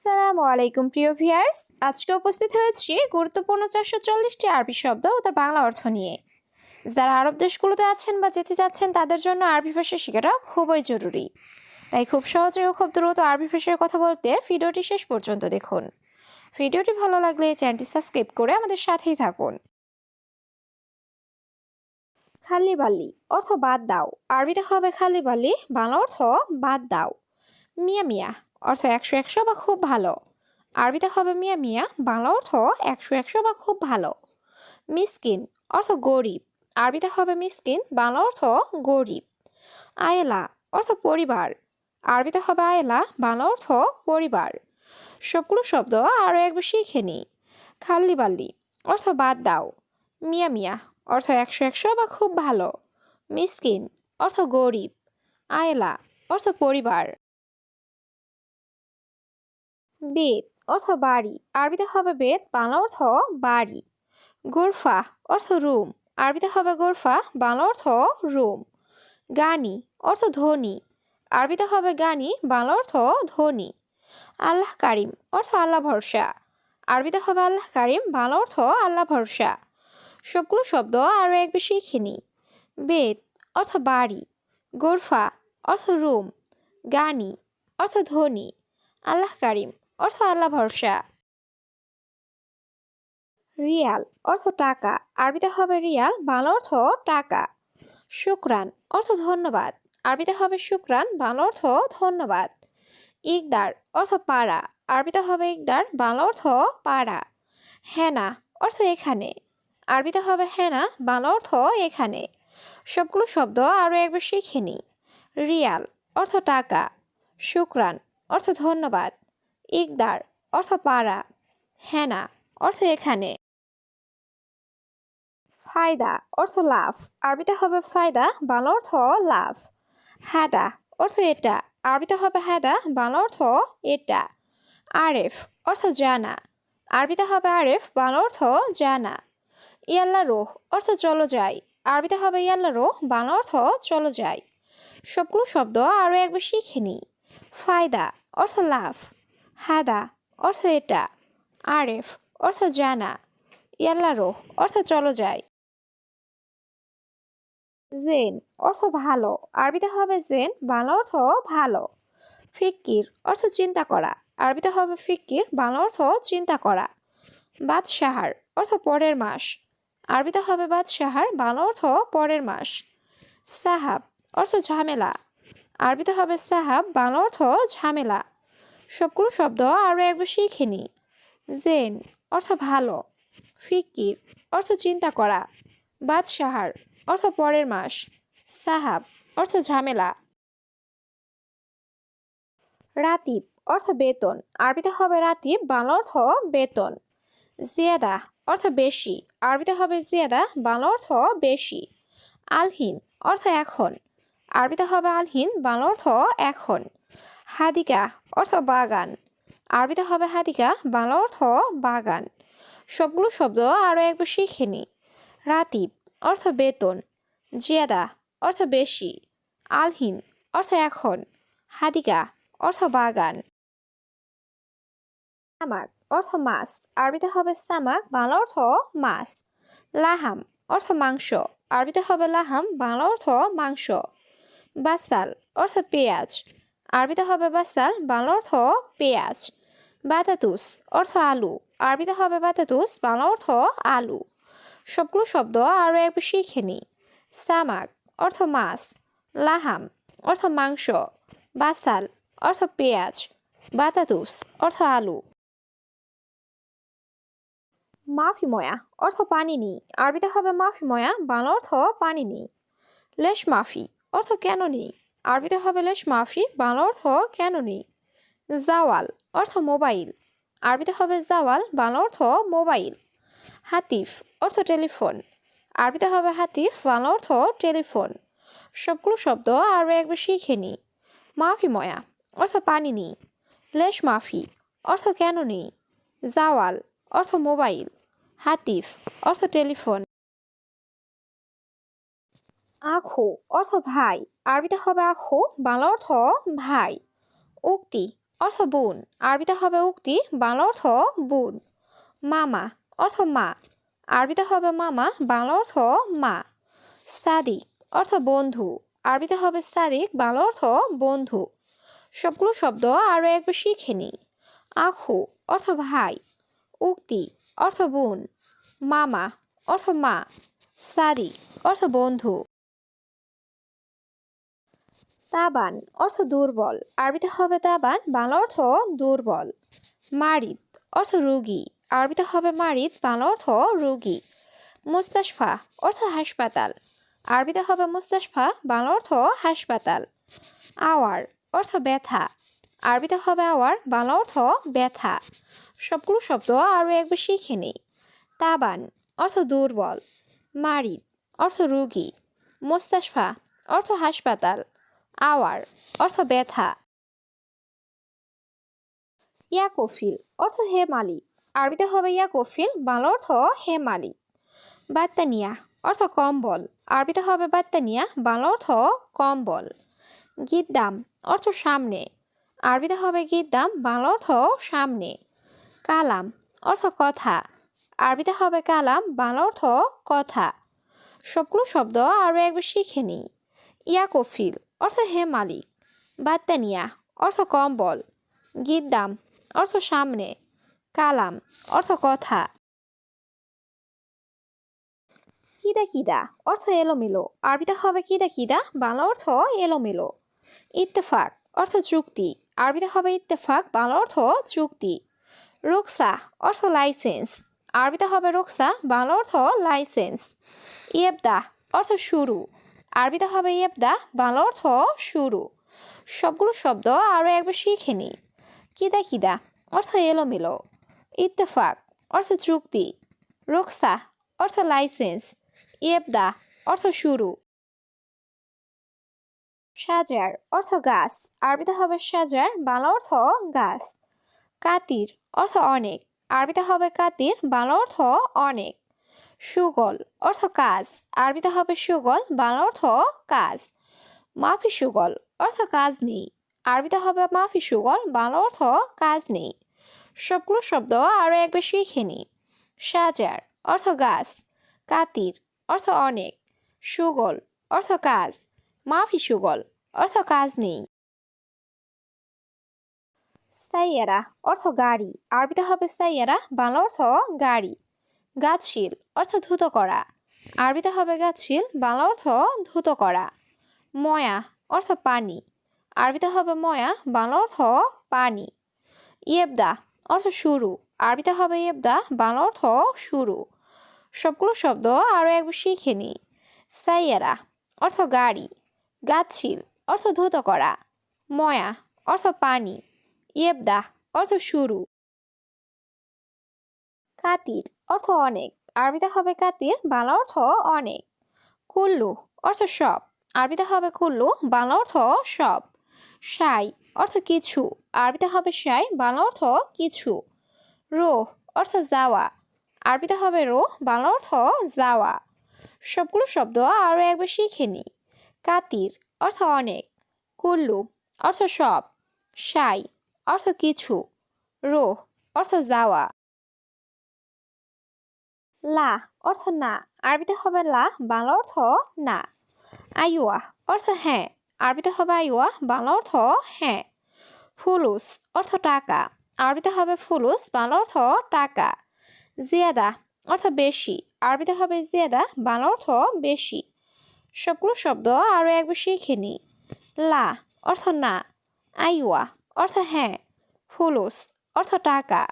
আসসালামু আলাইকুম প্রিয় ভিউয়ার্স। আজকে উপস্থিত হয়েছি গুরুত্বপূর্ণ 440টি আরবি শব্দ ও তার বাংলা অর্থ নিয়ে। যারা আরব দেশগুলোতে আছেন বা যেতে যাচ্ছেন তাদের জন্য আরবি ভাষা শেখাটা খুবই জরুরি। তাই খুব সহজে ও খুব দ্রুত আরবি ভাষায় কথা বলতে ভিডিওটি শেষ পর্যন্ত দেখুন। ভিডিওটি ভালো লাগলে চ্যানেলটি সাবস্ক্রাইব করে আমাদের সাথেই থাকুন। খালি বালি অর্থ বাদ দাও। আরবিতে হবে খালি বালি, বাংলা অর্থ বাদ দাও। মিয়া মিয়া অর্থ একশো একশো বা খুব ভালো। আরবিতে হবে মিয়া মিয়া, বাংলা অর্থ একশো একশো বা খুব ভালো। মিসকিন অর্থ গরিব। আরবিতে হবে মিসকিন, বাংলা অর্থ গরিব। আয়েলা অর্থ পরিবার। আরবিতে হবে আয়েলা, বাংলা অর্থ পরিবার। সবগুলো শব্দ আরও একবার শিখে নিই। খাল্লি বাল্লি অর্থ বাদ দাও। মিয়া মিয়া অর্থ একশো একশো বা খুব ভালো। মিসকিন অর্থ গরিব। আয়েলা অর্থ পরিবার। বেত অর্থ বাড়ি। আরবিতে হবে বেত, বাংলা অর্থ বাড়ি। গোরফা অর্থ রুম। আরবিতে হবে গোরফা, বাংলা অর্থ রুম। গানি অর্থ ধনী। আরবিতে হবে গানি, বাংলা অর্থ ধনী। আল্লাহ কারিম অর্থ আল্লাহ ভরসা। আরবিতে হবে আল্লাহ কারিম, বাংলা অর্থ আল্লাহ ভরসা। সবগুলো শব্দ আরও এক বেশি শিখে নিই। বেত অর্থ বাড়ি। গোরফা অর্থ রুম। গানি অর্থ ধনী। আল্লাহ কারিম অর্থ আল্লাহ ভরসা। রিয়াল অর্থ টাকা। আরবিতে হবে রিয়াল, বাংলা অর্থ টাকা। শুক্রান অর্থ ধন্যবাদ। আরবিতে হবে শুক্রান, বাংলা অর্থ ধন্যবাদ। ইকদার অর্থ পাড়া। আরবিতে হবে ইকদার, বাংলা অর্থ পাড়া। হেনা অর্থ এখানে। আরবিতে হবে হেনা, বাংলা অর্থ এখানে। সবগুলো শব্দ আরও একবার শিখে নিই। রিয়াল অর্থ টাকা। শুক্রান অর্থ ধন্যবাদ। ইকদার অর্থ পাড়া। হেনা অর্থ এখানে। ফায়দা অর্থ লাভ। আরবিতে হবে ফায়দা, বাংলা অর্থ লাভ। হাদা অর্থ এটা। আরবিতে হবে হাদা, বাংলা অর্থ এটা। আরেফ অর্থ জানা। আরবিতে হবে আরেফ, বাংলা অর্থ জানা। ইয়াল্লা রোহ অর্থ চলো যাই। আরবিতে হবে ইয়াল্লা রোহ, বাংলা অর্থ চলো যাই। সবগুলো শব্দ আরও একবার শিখে নিই। ফায়দা অর্থ লাভ। হাদা অর্থ এটা। আরেফ অর্থ জানা। ইয়াল্লা রোহ অর্থ চলো যাই। জেন অর্থ ভালো। আরবিতে হবে জেন, বাংলা অর্থ ভালো। ফিক্কির অর্থ চিন্তা করা। আরবিতে হবে ফিক্কির, বাংলা অর্থ চিন্তা করা। বাদশাহার অর্থ পরের মাস। আরবিতে হবে বাদশাহার, বাংলা অর্থ পরের মাস। সাহাব অর্থ ঝামেলা। আরবিতে হবে সাহাব, বাংলা অর্থ ঝামেলা। সবগুলো শব্দ আরও একবার শিখে নিই। জেন অর্থ ভালো। ফিক্কির অর্থ চিন্তা করা। বাদশাহার অর্থ পরের মাস। সাহাব অর্থ ঝামেলা। রাতিব অর্থ বেতন। আরবিতে হবে রাতিব, বাংলা অর্থ বেতন। জিয়াদা অর্থ বেশি। আরবিতে হবে জিয়াদা, বাংলা অর্থ বেশি। আলহিন অর্থ এখন। আরবিতে হবে আলহিন, বাংলা অর্থ এখন। হাদিকা অর্থ বাগান। আরবিতে হবে হাদিকা, বাংলা অর্থ বাগান। সবগুলো শব্দ আরও একবার শিখে নিই। রাতিব অর্থ বেতন। জিয়াদা অর্থ বেশি। আলহিন অর্থ এখন। হাদিকা অর্থ বাগান। সামাক অর্থ মাছ। আরবিতে হবে সামাক, বাংলা অর্থ মাছ। লাহাম অর্থ মাংস। আরবিতে হবে লাহাম, বাংলা অর্থ মাংস। বাসাল অর্থ পেঁয়াজ। আরবিতে হবে বাসাল, বাংলা অর্থ পেঁয়াজ। বাতাতুস অর্থ আলু। আরবিতে হবে বাতাতুস, বাংলা অর্থ আলু। সবগুলো শব্দ আরও একবার শিখে নিই। সামাক অর্থ মাছ। লাহাম অর্থ মাংস। বাসাল অর্থ পেঁয়াজ। বাতাতুস অর্থ আলু। মাফি ময়া অর্থ পানি নেই। আরবিতে হবে মাফি ময়া, বাংলা অর্থ পানি নেই। লেশ মাফি অর্থ কেন নেই। আরবিতে হবে লেশ মাফি, বাংলা অর্থ কেন নেই। জাওয়াল অর্থ মোবাইল। আরবিতে হবে জাওয়াল, বাংলা অর্থ মোবাইল। হাতিফ অর্থ টেলিফোন। আরবিতে হবে হাতিফ, বাংলা অর্থ টেলিফোন। সবগুলো শব্দ আরও একবার শিখে নিই। মাফি ময়া অর্থ পানি নেই। লেশ মাফি অর্থ কেন নেই। জাওয়াল অর্থ মোবাইল। হাতিফ অর্থ টেলিফোন। আখো অর্থ ভাই। আরবিতে হবে আখো, বাংলা অর্থ ভাই। উক্তি অর্থ বোন, আরবিতে হবে উক্তি, বাংলা অর্থ বোন। মামা অর্থ মা, আরবিতে হবে মামা, বাংলা অর্থ মা। সাদিক অর্থ বন্ধু, আরবিতে হবে সাদিক, বাংলা অর্থ বন্ধু। সবগুলো শব্দ আরও একবার শিখে নিই। আখু অর্থ ভাই, উক্তি অর্থ বোন, মামা অর্থ মা, সাদিক অর্থ বন্ধু। তাবান অর্থ দুর্বল, আরবিতে হবে তাবান, বাংলা অর্থ দুর্বল। মারিদ অর্থ রোগী, আরবিতে হবে মারিদ, বাংলা অর্থ রোগী। মুস্তাশফা অর্থ হাসপাতাল, আরবিতে হবে মুস্তাশফা, বাংলা অর্থ হাসপাতাল। আওয়ার অর্থ ব্যথা, আরবিতে হবে আওয়ার, বাংলা অর্থ ব্যথা। সবগুলো শব্দ আরও একবার শিখে নিই। তাবান অর্থ দুর্বল, মারিদ অর্থ রোগী, মুস্তাশফা অর্থ হাসপাতাল, আওয়ার অর্থ ব্যথা। ইয়াকফিল অর্থ হে মালিক, আরবিতে হবে ইয়াকফিল, বাংলা অর্থ হে মালিক। বাত্তানিয়া অর্থ কম্বল, আরবিতে হবে বাত্তানিয়া, বাংলা অর্থ কম্বল। গিদ্দাম অর্থ সামনে, আরবিতে হবে গিদ্দাম, বাংলা অর্থ সামনে। কালাম অর্থ কথা, আরবিতে হবে কালাম, বাংলা অর্থ কথা। সবগুলো শব্দ আরও একবার শিখে নিই। ইয়াকফিল অর্থ হে মালিক, বাত্তানিয়া অর্থ কম্বল, গিদ্দাম অর্থ সামনে, কালাম অর্থ কথা। কিদা কিদা অর্থ এলোমেলো, আরবিতে হবে কিদা কিদা, বাংলা অর্থ এলোমেলো। ইত্তেফাক অর্থ চুক্তি, আরবিতে হবে ইত্তেফাক, বাংলা অর্থ চুক্তি। রুকসা অর্থ লাইসেন্স, আরবিতে হবে রুকসা, বাংলা অর্থ লাইসেন্স। ইয়েবদা অর্থ শুরু, আরবিতে হবে ইয়েবদা, বাংলা অর্থ শুরু। সবগুলো শব্দ আরও একবার শিখে নিই। কিদা কিদা অর্থ এলোমেলো, ইত্তেফাক অর্থ চুক্তি, রুকসা অর্থ লাইসেন্স, ইয়েবদা অর্থ শুরু। সাজার অর্থ গাছ, আরবিতে হবে সাজার, বাংলা অর্থ গাছ। কাতির অর্থ অনেক, আরবিতে হবে কাতির, বাংলা অর্থ অনেক। সুগল অর্থ কাজ, আরবিতে হবে সুগল, বাংলা অর্থ কাজ। মাফি সুগল অর্থ কাজ নেই, আরবিতে হবে মাফি সুগল, বাংলা অর্থ কাজ নেই। সবগুলো শব্দ আরও একবার শিখে নিই। সাজার অর্থ গাছ, কাতির অর্থ অনেক, সুগল অর্থ কাজ, মাফি সুগল অর্থ কাজ নেই। সাইয়ারা অর্থ গাড়ি, আরবিতে হবে সাইয়ারা, বাংলা অর্থ গাড়ি। গাছশীল অর্থ ধুত করা, আরবিতে হবে গাছশীল, বাংলা অর্থ ধুত করা। ময়া অর্থ পানি, আরবিতে হবে ময়া, বাংলা অর্থ পানি। ইয়েবদা অর্থ শুরু, আরবিতে হবে ইয়েবদা, বাংলা অর্থ শুরু। সবগুলো শব্দ আরও একবার শিখে নিই। সাইয়ারা অর্থ গাড়ি, গাছশীল অর্থ ধুত করা, ময়া অর্থ পানি, ইয়েবদা অর্থ শুরু। কাতির অর্থ অনেক, আরবিতে হবে কাতির, বাংলা অর্থ অনেক। কুল্লু অর্থ সব, আরবিতে হবে কুল্লু, বাংলা অর্থ সব। সাই অর্থ কিছু, আরবিতে হবে সাই, বাংলা অর্থ কিছু। রোহ অর্থ যাওয়া, আরবিতে হবে রোহ, বাংলা অর্থ যাওয়া। সবগুলো শব্দ আরও একবার শিখে নিই। কাতির অর্থ অনেক, কুল্লু অর্থ সব, সাই অর্থ কিছু, রোহ অর্থ যাওয়া। লা অর্থ না, আরবিতে হবে লা, বাংলা অর্থ না। আইওয়া অর্থ হ্যাঁ, আরবিতে হবে আইওয়া, বাংলা অর্থ হ্যাঁ। ফুলুস অর্থ টাকা, আরবিতে হবে ফুলুস, বাংলা অর্থ টাকা। জিয়াদা অর্থ বেশি, আরবিতে হবে জিয়াদা, বাংলা অর্থ বেশি। সবগুলো শব্দ আরও একবার শিখে নিই। লা অর্থ না, আইওয়া অর্থ হ্যাঁ, ফুলুস অর্থ টাকা,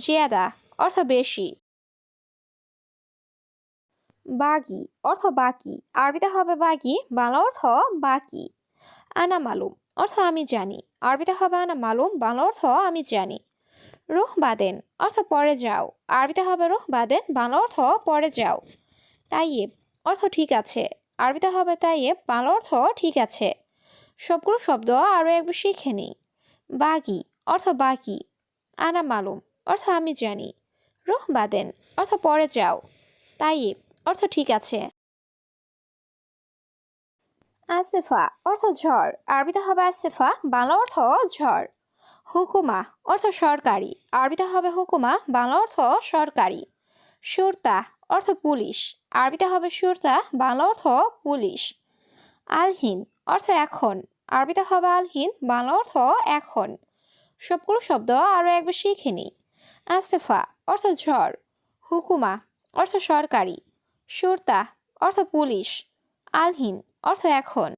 জিয়াদা অর্থ বেশি। বাগি অর্থ বাকি, আরবিতে হবে বাগি, বাংলা অর্থ বাকি। আনা মালুম অর্থ আমি জানি, আরবিতে হবে আনা মালুম, বাংলা অর্থ আমি জানি। রুহ বাদেন অর্থ পরে যাও, আরবিতে হবে রুহ বাদেন, বাংলা অর্থ পরে যাও। তাইয়েব অর্থ ঠিক আছে, আরবিতে হবে তাইয়েব, বাংলা অর্থ ঠিক আছে। সবগুলো শব্দ আরও একবার শিখে নিই। বাগি অর্থ বাকি, আনা মালুম অর্থ আমি জানি, রুহ বাদেন অর্থ পরে যাও, তাইয়েব অর্থ ঠিক আছে। আসেফা অর্থ ঝড়, আরবিতে হবে আসেফা, বাংলা অর্থ ঝড়। হুকুমা অর্থ সরকারি, আরবিতে হবে হুকুমা, বাংলা অর্থ সরকারি। সুরতা অর্থ পুলিশ, আরবিতে হবে সুরতা, বাংলা অর্থ পুলিশ। আলহিন অর্থ এখন, আরবিতে হবে আলহিন, বাংলা অর্থ এখন। সবগুলো শব্দ আরও একবার শিখে নিই। আসেফা অর্থ ঝড়, হুকুমা অর্থ সরকারি, সুরতা অর্থ পুলিশ, আলহিন অর্থ এখন।